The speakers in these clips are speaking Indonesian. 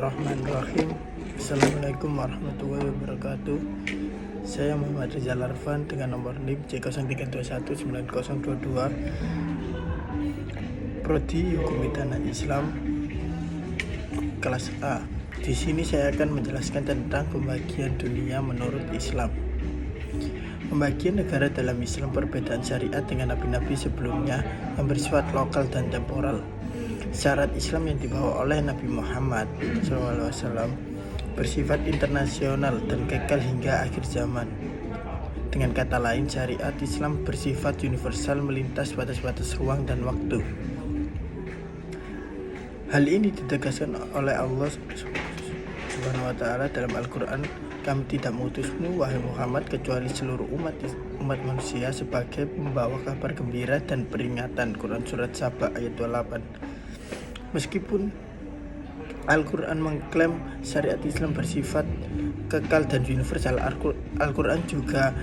Bismillahirrahmanirrahim. Assalamualaikum warahmatullahi wabarakatuh. Saya Muhammad Rizal Arfan dengan nomor NIM C03219022, Prodi Hukum Pidana Islam kelas A. Di sini saya akan menjelaskan tentang pembagian dunia menurut Islam. Pembagian negara dalam Islam, perbedaan syariat dengan nabi-nabi sebelumnya yang bersifat lokal dan temporal. Syariat Islam yang dibawa oleh Nabi Muhammad SAW bersifat internasional dan kekal hingga akhir zaman. Dengan kata lain, syariat Islam bersifat universal, melintas batas-batas ruang dan waktu. Hal ini ditegaskan oleh Allah Subhanahu wa Ta'ala dalam Al-Quran. Kami tidak mengutusmu, wahai Muhammad, kecuali seluruh umat manusia sebagai pembawa kabar gembira dan peringatan. Quran Surat Saba ayat 28. Meskipun Al-Quran mengklaim syariat Islam bersifat kekal dan universal, Al-Quran juga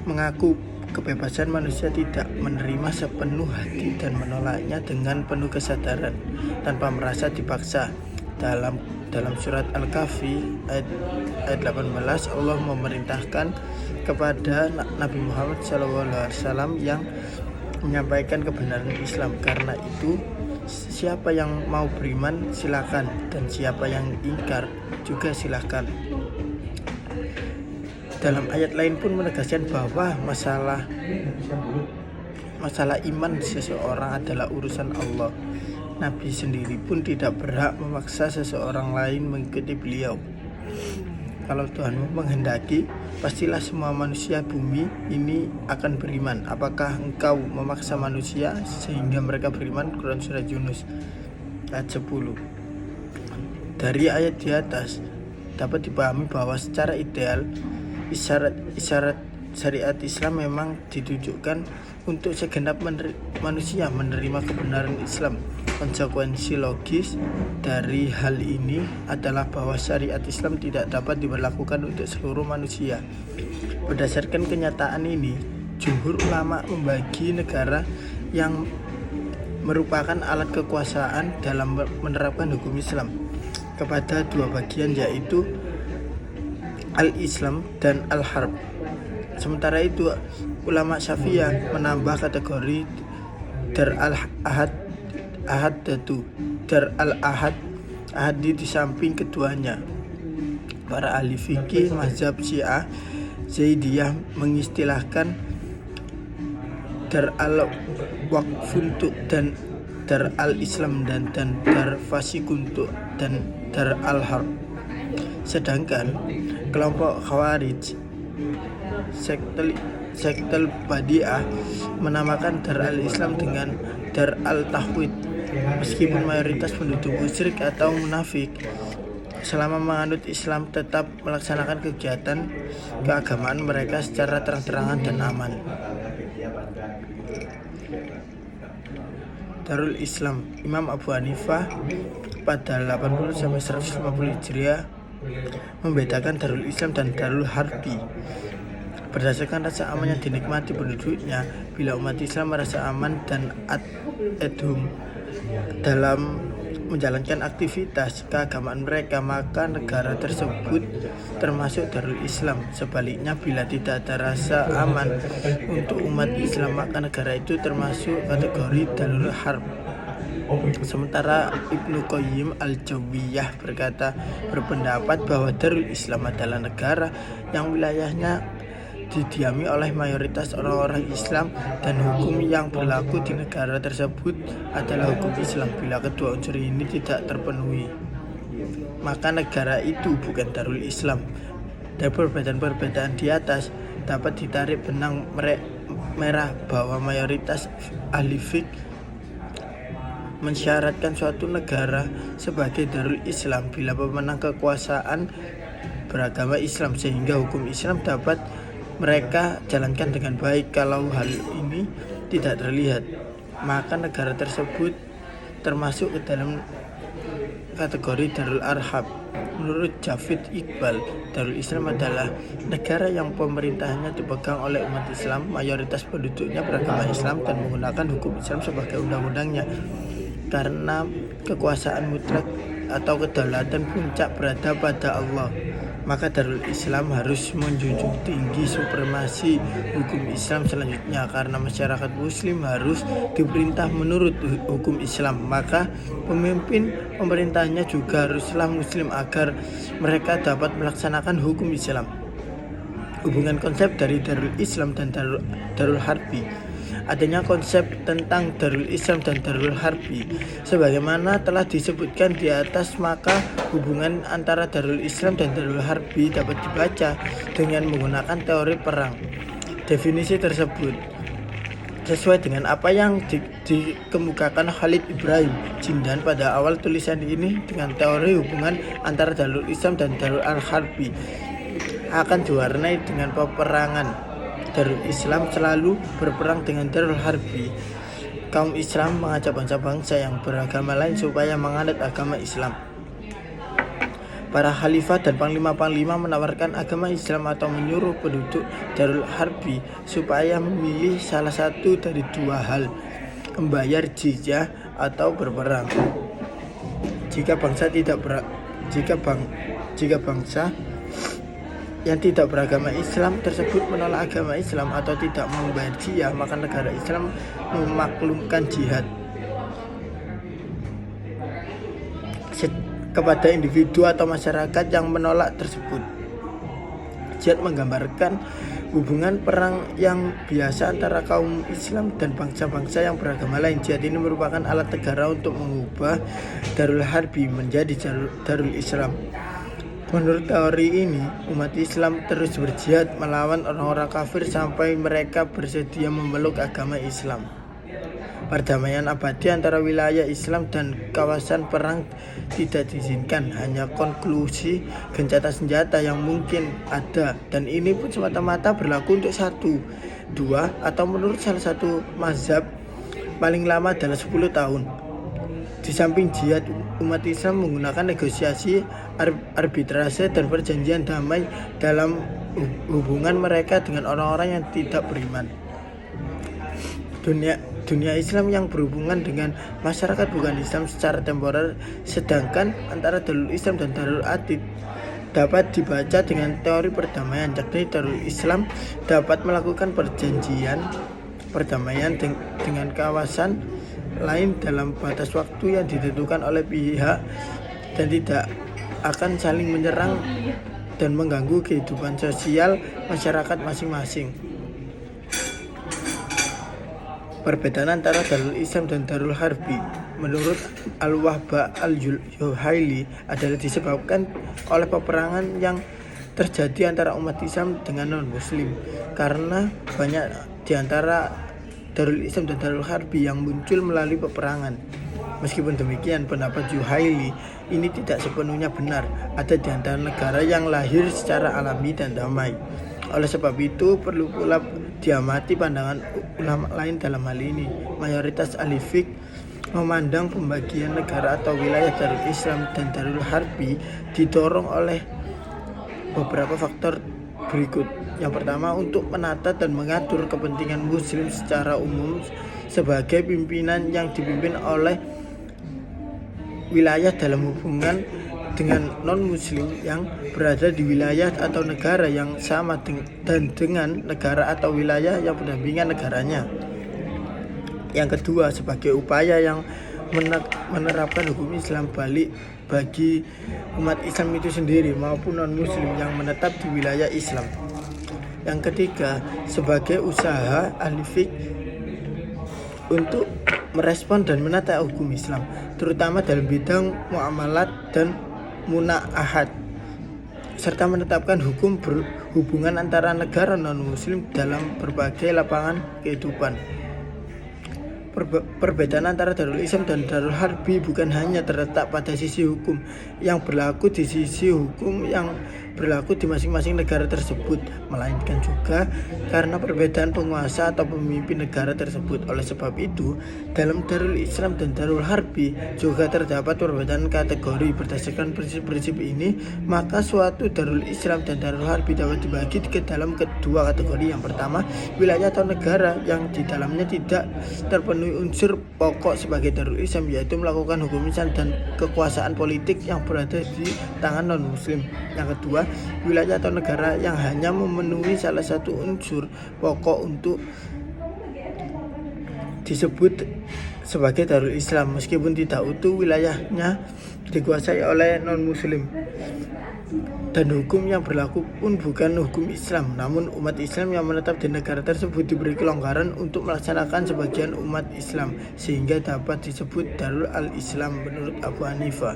mengaku kebebasan manusia tidak menerima sepenuh hati dan menolaknya dengan penuh kesadaran tanpa merasa dipaksa. Dalam surat Al-Kahfi ayat 18, Allah memerintahkan kepada Nabi Muhammad SAW yang menyampaikan kebenaran Islam. Karena itu, siapa yang mau beriman silakan, dan siapa yang ingkar juga silakan. Dalam ayat lain pun menegaskan bahwa masalah iman seseorang adalah urusan Allah. Nabi sendiri pun tidak berhak memaksa seseorang lain mengikuti beliau. Kalau Tuhanmu menghendaki, pastilah semua manusia bumi ini akan beriman. Apakah engkau memaksa manusia sehingga mereka beriman? Quran Surat Yunus ayat 10. Dari ayat di atas dapat dipahami bahwa secara ideal isyarat syariat Islam memang ditujukan untuk segenap manusia menerima kebenaran Islam. Konsekuensi logis dari hal ini adalah bahwa syariat Islam tidak dapat diberlakukan untuk seluruh manusia. Berdasarkan kenyataan ini, jumhur ulama membagi negara yang merupakan alat kekuasaan dalam menerapkan hukum Islam kepada dua bagian, yaitu Al-Islam dan Al-Harb. Sementara itu, ulama Syafi'iyah menambah kategori Dar al-Ahad di samping keduanya. Para ahli fikih mazhab Syiah Zaidiyah mengistilahkan Dar al-Waqfuntu dan Dar al-Islam dan Dar Fasikuntu dan Dar al-Harb. Sedangkan kelompok Khawarij sekte Badi'ah menamakan Dar al-Islam dengan Dar al-Tauhid. Meskipun mayoritas penduduk musyrik atau munafik, selama menganut Islam tetap melaksanakan kegiatan keagamaan mereka secara terang-terangan dan aman. Darul Islam. Imam Abu Hanifah pada 80-150 Hijriah membedakan Darul Islam dan Darul Harbi berdasarkan rasa aman yang dinikmati penduduknya. Bila umat Islam merasa aman dan adhum dalam menjalankan aktivitas keagamaan mereka, maka negara tersebut termasuk Darul Islam. Sebaliknya, bila tidak ada rasa aman untuk umat Islam, maka negara itu termasuk kategori Darul Harb. Sementara Ibnu Qayyim al-Jawziyah berpendapat bahwa Darul Islam adalah negara yang wilayahnya didiami oleh mayoritas orang-orang Islam dan hukum yang berlaku di negara tersebut adalah hukum Islam. Bila kedua unsur ini tidak terpenuhi, maka negara itu bukan Darul Islam. Dari perbedaan-perbedaan di atas dapat ditarik benang merah bahwa mayoritas ahli fiqh mensyaratkan suatu negara sebagai Darul Islam bila pemenang kekuasaan beragama Islam, sehingga hukum Islam dapat mereka jalankan dengan baik. Kalau hal ini tidak terlihat, maka negara tersebut termasuk ke dalam kategori Darul Arhab. Menurut Javid Iqbal, Darul Islam adalah negara yang pemerintahannya dipegang oleh umat Islam, mayoritas penduduknya beragama Islam dan menggunakan hukum Islam sebagai undang-undangnya. Karena kekuasaan mutlak atau kedaulatan puncak berada pada Allah. Maka Darul Islam harus menjunjung tinggi supremasi hukum Islam selanjutnya, karena masyarakat muslim harus diperintah menurut hukum Islam. Maka pemimpin pemerintahnya juga haruslah muslim agar mereka dapat melaksanakan hukum Islam. Hubungan konsep dari Darul Islam dan Darul Harbi. Adanya konsep tentang Darul Islam dan Darul Harbi sebagaimana telah disebutkan di atas, maka hubungan antara Darul Islam dan Darul Harbi dapat dibaca dengan menggunakan teori perang. Definisi tersebut sesuai dengan apa yang dikemukakan Khalid Ibrahim Jindan pada awal tulisan ini. Dengan teori hubungan antara Darul Islam dan Darul Harbi akan diwarnai dengan peperangan. Darul Islam selalu berperang dengan Darul Harbi. Kaum Islam mengajak bangsa-bangsa yang beragama lain supaya menganut agama Islam. Para khalifah dan panglima-panglima menawarkan agama Islam atau menyuruh penduduk Darul Harbi supaya memilih salah satu dari dua hal, membayar jizyah atau berperang. Jika bangsa yang tidak beragama Islam tersebut menolak agama Islam atau tidak membayar jizyah, maka negara Islam memaklumkan jihad kepada individu atau masyarakat yang menolak tersebut. Jihad menggambarkan hubungan perang yang biasa antara kaum Islam dan bangsa-bangsa yang beragama lain. Jihad ini merupakan alat negara untuk mengubah Darul Harbi menjadi Darul Islam. Menurut teori ini, umat Islam terus berjihad melawan orang-orang kafir sampai mereka bersedia memeluk agama Islam. Perdamaian abadi antara wilayah Islam dan kawasan perang tidak diizinkan, hanya konklusi gencatan senjata yang mungkin ada, dan ini pun semata-mata berlaku untuk 1, 2, atau menurut salah satu mazhab paling lama dalam 10 tahun. Di samping jihad, umat Islam menggunakan negosiasi, arbitrase, dan perjanjian damai dalam hubungan mereka dengan orang-orang yang tidak beriman. Dunia Islam yang berhubungan dengan masyarakat bukan Islam secara temporer, sedangkan antara Darul Islam dan Darul Adid dapat dibaca dengan teori perdamaian, yakni Darul Islam dapat melakukan perjanjian perdamaian dengan kawasan lain dalam batas waktu yang ditentukan oleh pihak dan tidak akan saling menyerang dan mengganggu kehidupan sosial masyarakat masing-masing. Perbedaan antara Darul Islam dan Darul Harbi menurut Al-Wahba Al-Juhaili adalah disebabkan oleh peperangan yang terjadi antara umat Islam dengan non-muslim, karena banyak di antara Darul Islam dan Darul Harbi yang muncul melalui peperangan. Meskipun demikian, pendapat Juhaili ini tidak sepenuhnya benar. Ada di antara negara yang lahir secara alami dan damai. Oleh sebab itu, perlu pula diamati pandangan ulama lain dalam hal ini. Mayoritas ahli fiqh memandang pembagian negara atau wilayah Darul Islam dan Darul Harbi didorong oleh beberapa faktor berikut. Yang pertama, untuk menata dan mengatur kepentingan muslim secara umum sebagai pimpinan yang dipimpin oleh wilayah dalam hubungan dengan non-muslim yang berada di wilayah atau negara yang sama dan dengan negara atau wilayah yang pendampingan negaranya. Yang kedua, sebagai upaya yang menerapkan hukum Islam balik bagi umat Islam itu sendiri maupun non-muslim yang menetap di wilayah Islam. Yang ketiga, sebagai usaha ahli fiqh untuk merespon dan menata hukum Islam, terutama dalam bidang muamalat dan munaahat, serta menetapkan hukum berhubungan antara negara non-muslim dalam berbagai lapangan kehidupan. Perbedaan antara Darul Islam dan Darul Harbi bukan hanya terletak pada sisi hukum yang berlaku di sisi hukum yang berlaku di masing-masing negara tersebut, melainkan juga karena perbedaan penguasa atau pemimpin negara tersebut. Oleh sebab itu, dalam Darul Islam dan Darul Harbi juga terdapat perbedaan kategori. Berdasarkan prinsip-prinsip ini, maka suatu Darul Islam dan Darul Harbi dapat dibagi ke dalam kedua kategori. Yang pertama, wilayah atau negara yang di dalamnya tidak terpenuhi unsur pokok sebagai Darul Islam, yaitu melakukan hukum Islam dan kekuasaan politik yang berada di tangan non-muslim. Yang kedua, wilayah atau negara yang hanya memenuhi salah satu unsur pokok untuk disebut sebagai Darul Islam, meskipun tidak utuh wilayahnya dikuasai oleh non-muslim. Dan hukum yang berlaku pun bukan hukum Islam, namun umat Islam yang menetap di negara tersebut diberi kelonggaran untuk melaksanakan sebagian umat Islam, sehingga dapat disebut Darul al-Islam menurut Abu Hanifah.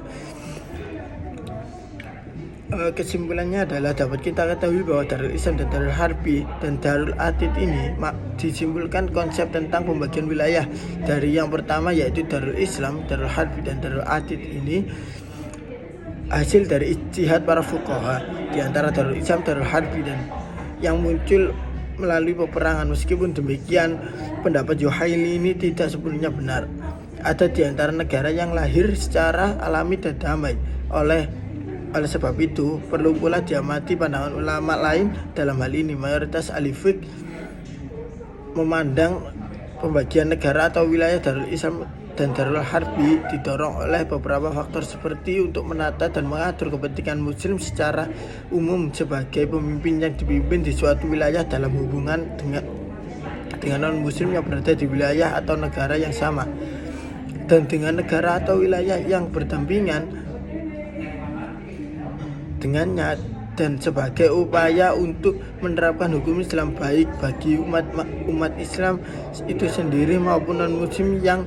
Kesimpulannya adalah dapat kita ketahui bahwa Darul Islam dan Darul Harbi dan Darul Atid ini disimpulkan konsep tentang pembagian wilayah. Dari yang pertama yaitu Darul Islam, Darul Harbi dan Darul Atid ini hasil dari ijtihad para fuqaha di antara Darul Islam, Darul Harbi dan yang muncul melalui peperangan. Meskipun demikian, pendapat Juhaili ini tidak sepenuhnya benar. Ada di antara negara yang lahir secara alami dan damai. Oleh sebab itu, perlu pula diamati pandangan ulama lain dalam hal ini. Mayoritas ahli fiqh memandang pembagian negara atau wilayah Darul Islam dan Darul Harbi didorong oleh beberapa faktor seperti untuk menata dan mengatur kepentingan muslim secara umum sebagai pemimpin yang dipimpin di suatu wilayah dalam hubungan dengan non-muslim yang berada di wilayah atau negara yang sama, dan dengan negara atau wilayah yang berdampingan dengannya, dan sebagai upaya untuk menerapkan hukum Islam baik bagi umat Islam itu sendiri maupun non-muslim yang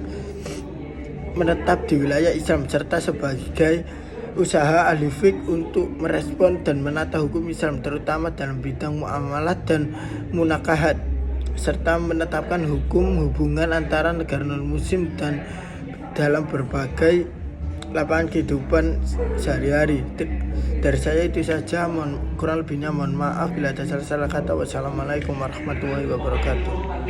menetap di wilayah Islam, serta sebagai usaha ahli fiqh untuk merespon dan menata hukum Islam terutama dalam bidang muamalah dan munakahat, serta menetapkan hukum hubungan antara negara non-muslim dan dalam berbagai lapangan kehidupan sehari-hari. Dari saya itu saja, kurang lebihnya mohon maaf bila ada salah kata. Wassalamualaikum warahmatullahi wabarakatuh.